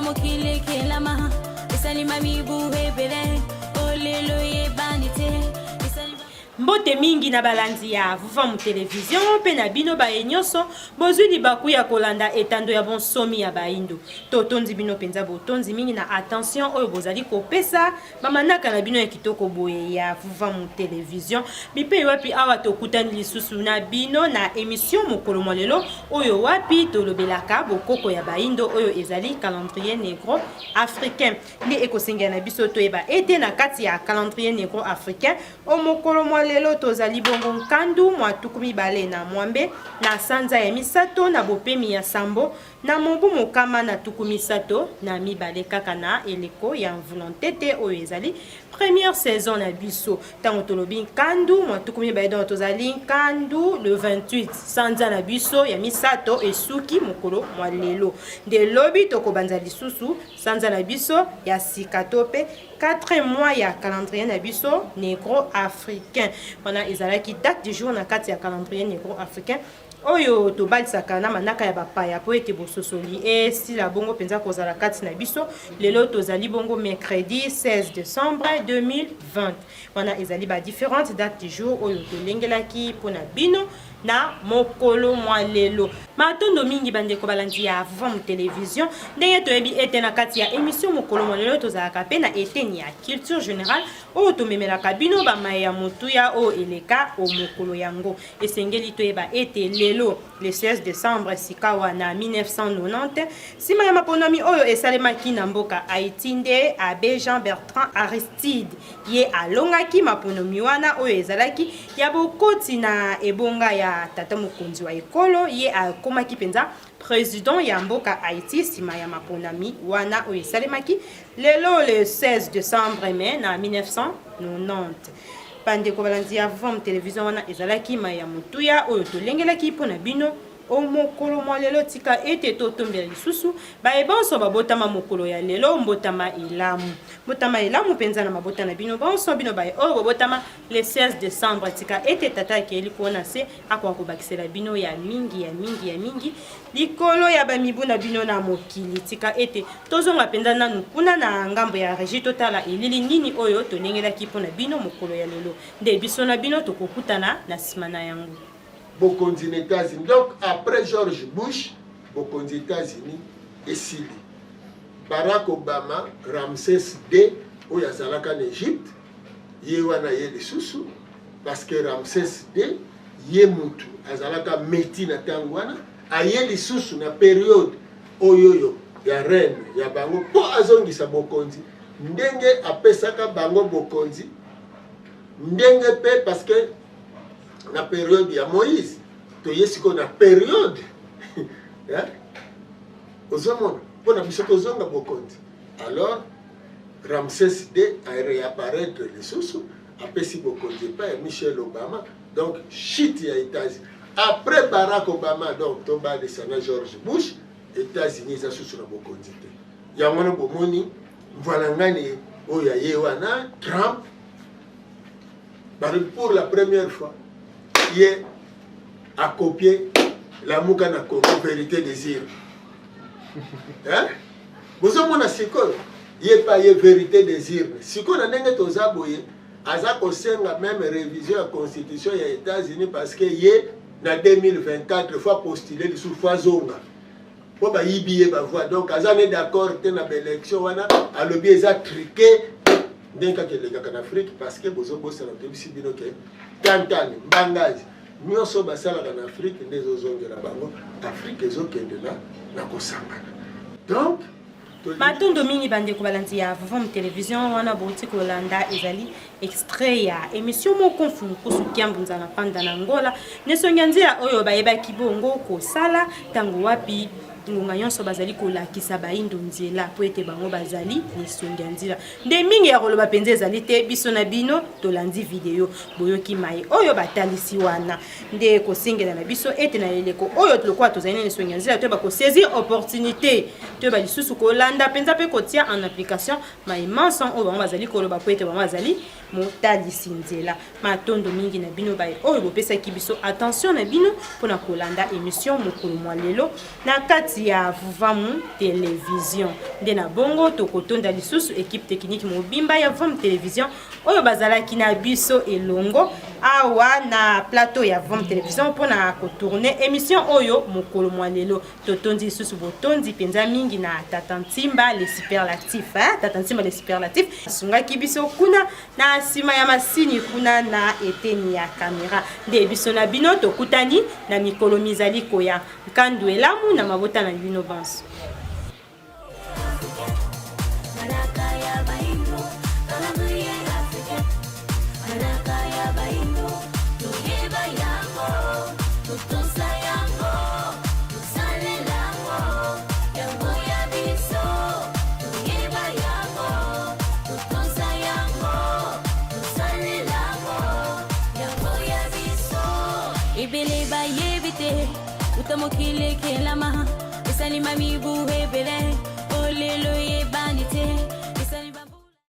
mokile kelama esalima mibu hebele olelo yebanite. Mbote mingi na balanzi ya vuva mu television pe na bino ba enyoso bozwi libaku ya kolanda etando ya bonsomi ya baindo totondi bino penza botonzi mingi na attention oyo bozali kopesa bamanaka na bino ya kitoko boye ya vuva mu television bipe wapi awa tokutani lisusu na bino na émission mokolo molelo oyo wapi tolobelaka bokoko ya baindo oyo ezali calendrier négro africain ni ekosenga na biso toyeba ete na kati ya calendrier négro africain o mokolo lelo tozali bongo nkandu mwatuku mibale na mwambe na sanza ya misato na bopemi ya sambo na mobu mokama na tuku misato na mibale kaka na eleko ya volonté oyo ezali première saison na biso tango tolobi nkandu mwatuku mibale donc tozali nkandu le 28 sanza na biso ya misato esuki mokolo mwa lelo de lobi tokobanza lisusu sanza na biso ya sikatope 4 mois ya calendrier na biso négro africain wana ezalaki date du jour na kati ya calendrier négro africain oyo tobalisaka na manaka ya bapaya po ete bososoli esila bongo penza kozala kati na biso lelo tozali bongo mercredi 16 décembre 2020 wana ezali ba différentes dates du jour oyo tolengelaki mpona bino na mokolo mwa lelo matondo mingi bandeko balandi ya vuva mu television ndenge toyebi ete na kati ya émission mokolo mwa lelo tozalaka pe na eteni ya culture générale oyo tomemelaka bino bamaye ya motuya oyo eleka o mokolo yango esengeli toyeba ete lelo le 16 décembre sikawa na 1990 nsima ya maponami oyo esalemaki na mboka Haïti nde abe Jean Bertrand Aristide ye alongaki maponami wana oyo ezalaki ya bokoti na ebonga ya tata mokonzi wa ekolo ye akomaki penza président ya mboka Haïti nsima ya maponami wana oyo esalemaki lelo le 16 décembre mai na 1990 bandeko balandi ya vuva mu television wana ezalaki ma ya motuya oyo tolengelaki mpona bino o mokolo mwa lelo tika ete totombela lisusu baebonso babotama mokolo ya lelo mbotama elamu mpenza na mabota na bino bonso bino baye oyo bobotama le 16 décembre tika ete tata akeli kuona se akoka kobakisela bino ya mingi likolo ya bamibu na bino na mokili tika ete tozonga mpenza nanu kuna na ngambo ya régie totala elili nini oyo tolengelaki mpona bino mokolo ya lelo nde biso na bino tokokutana na nsima na yango bokonzi na États-Unis. Donc après George Bush, bokonzi États-Unis et Sili. Barack Obama, Ramsès II, où y a zalaka en Égypte, yé wana yé les sous parce que Ramsès II, yé mutu, azalaka meti na tangwana, a yé les sous na période oyoyo, ya reine, ya bango, po azongi sa bokonzi. Ndenge apesaka bango bokonzi, ndenge pe parce que na période ya Moïse to yesiko na période hein ozomona pona biso tozonga bokonzi alors Ramsès II a réapparaître les sous apesi bokonzi pa Michelle Obama donc chute ya États-Unis après Barack Obama donc tomba de sana George Bush États-Unis za sous na bokonzi te ya mwana bomoni voilà ngani oya ye wana Trump pour la première fois il a copié la Moukana Congo, vérité désir. Hein? Vous avez mon siko, il a pas vérité désir. Siko na nenge tozaboye, aza kosenga même révision de la constitution des États-Unis parce que yé na 2024 fois postulé sur fois zonga. Pour ba yibiye ba voix donc aza né d'accord te na élection wana a lobby eza triqué denka ke les gars en Afrique parce que bozo bossa na tebisi bino ke tantani bangazi nyonso basalaka na Afrique nde ezozongela bango Afrique ezokende na kosangana donc matondo mingi bandeko balandi ya vuva mu television wana bouti kolanda ezali extrait ya émission moko mfumukusu kiambunza na panda na ngola nesonga nzia oyo bayebaki bongo kosala tango wapi ngonga nyonso bazali kolakisa baindo nzela po ete bango bazali lisonga nzela nde mingi ya koloba penza ezali te biso na bino tolandi video boyoki mai oyo batalisi wana nde kosengela na biso ete na leleko oyo tulokwa tozali na lisonga nzela to ba ko saisir opportunité to ba lisusu kolanda penza pe kotia en application mai manson oyo bango bazali koloba po ete bango bazali motalisi nzela matondo mingi na bino baye oyo bopesaki biso attention na bino pona kolanda émission mokolo mwa lelo na kati kati ya Vuvamu Télévision. Nde na bongo tokotonda lisusu équipe technique mobimba ya Vuvamu Télévision oyo bazalaki na biso elongo awa na plateau ya Vuvamu Télévision mpona kotourner émission oyo mokolo mwa lelo. Totondi lisusu botondi penza mingi na Tata Ntimba les superlatifs, Tata Ntimba les superlatifs sungaki biso kuna na sima ya masini kuna na eteni ya kamera. Nde biso na bino tokutani na mikolo mizali koya Nkandu Elamu na mabota na bino banso. Ibele ba yebite utamokile kelama isalima mibu hebele olelo ye banite